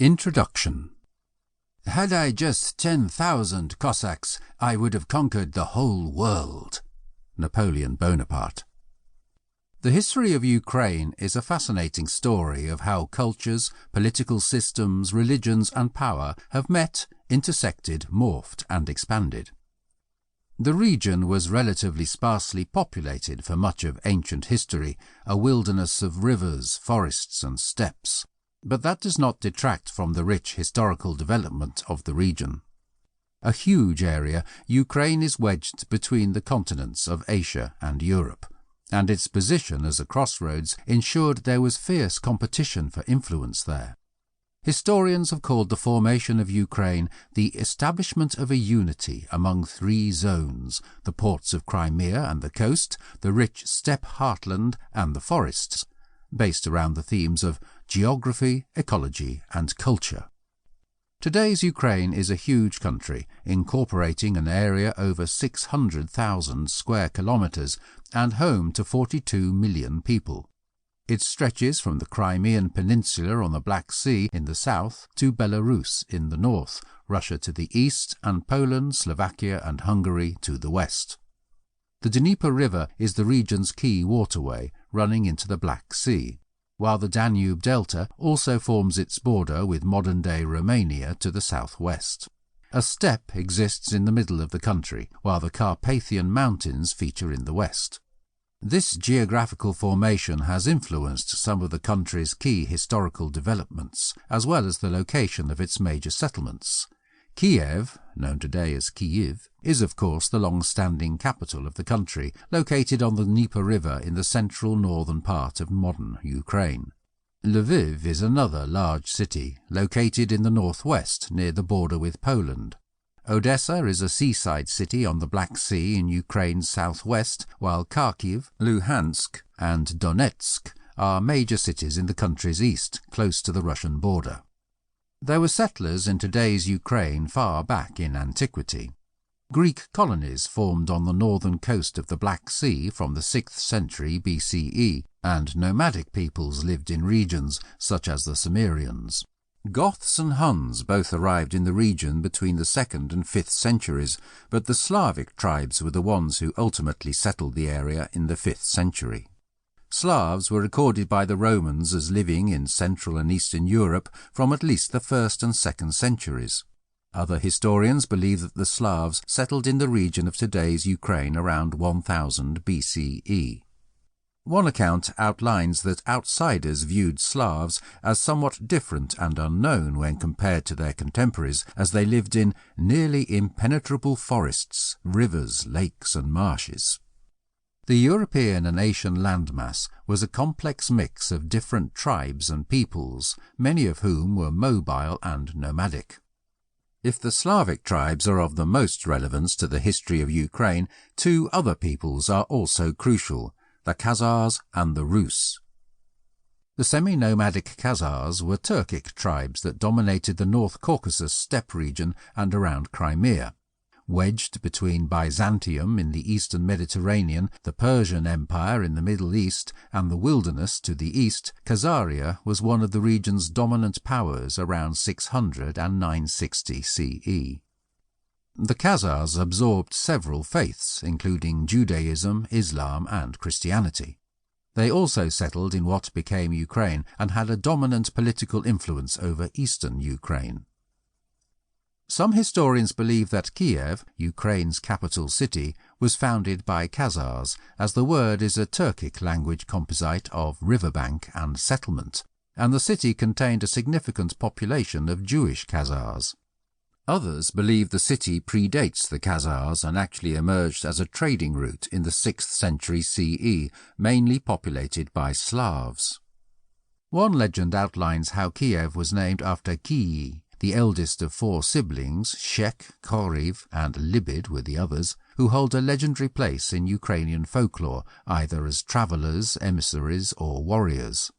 Introduction. Had I just 10,000 Cossacks, I would have conquered the whole world. Napoleon Bonaparte. The history of Ukraine is a fascinating story of how cultures, political systems, religions and power have met, intersected, morphed and expanded. The region was relatively sparsely populated for much of ancient history, a wilderness of rivers, forests and steppes. But that does not detract from the rich historical development of the region. A huge area, Ukraine is wedged between the continents of Asia and Europe, and its position as a crossroads ensured there was fierce competition for influence there. Historians have called the formation of Ukraine the establishment of a unity among three zones, the ports of Crimea and the coast, the rich steppe heartland and the forests, based around the themes of geography, ecology and culture. Today's Ukraine is a huge country, incorporating an area over 600,000 square kilometers and home to 42 million people. It stretches from the Crimean Peninsula on the Black Sea in the south to Belarus in the north, Russia to the east, and Poland, Slovakia and Hungary to the west. The Dnieper River is the region's key waterway, running into the Black Sea, while the Danube Delta also forms its border with modern-day Romania to the southwest. A steppe exists in the middle of the country, while the Carpathian Mountains feature in the west. This geographical formation has influenced some of the country's key historical developments, as well as the location of its major settlements. Kiev, known today as Kyiv, is of course the long-standing capital of the country, located on the Dnieper River in the central northern part of modern Ukraine. Lviv is another large city, located in the northwest near the border with Poland. Odessa is a seaside city on the Black Sea in Ukraine's southwest, while Kharkiv, Luhansk and Donetsk are major cities in the country's east, close to the Russian border. There were settlers in today's Ukraine far back in antiquity. Greek colonies formed on the northern coast of the Black Sea from the 6th century BCE, and nomadic peoples lived in regions such as the Cimmerians. Goths and Huns both arrived in the region between the 2nd and 5th centuries, but the Slavic tribes were the ones who ultimately settled the area in the 5th century. Slavs were recorded by the Romans as living in Central and Eastern Europe from at least the 1st and 2nd centuries. Other historians believe that the Slavs settled in the region of today's Ukraine around 1000 BCE. One account outlines that outsiders viewed Slavs as somewhat different and unknown when compared to their contemporaries, as they lived in nearly impenetrable forests, rivers, lakes and marshes. The European and Asian landmass was a complex mix of different tribes and peoples, many of whom were mobile and nomadic. If the Slavic tribes are of the most relevance to the history of Ukraine, two other peoples are also crucial, the Khazars and the Rus. The semi-nomadic Khazars were Turkic tribes that dominated the North Caucasus steppe region and around Crimea. Wedged between Byzantium in the eastern Mediterranean, the Persian Empire in the Middle East, and the wilderness to the east, Khazaria was one of the region's dominant powers around 600 and 960 CE. The Khazars absorbed several faiths, including Judaism, Islam and Christianity. They also settled in what became Ukraine and had a dominant political influence over eastern Ukraine. Some historians believe that Kiev, Ukraine's capital city, was founded by Khazars, as the word is a Turkic language composite of riverbank and settlement, and the city contained a significant population of Jewish Khazars. Others believe the city predates the Khazars and actually emerged as a trading route in the 6th century CE, mainly populated by Slavs. One legend outlines how Kiev was named after Kii, the eldest of 4 siblings. Shek, Khoriv and Libid were the others, who hold a legendary place in Ukrainian folklore, either as travellers, emissaries or warriors.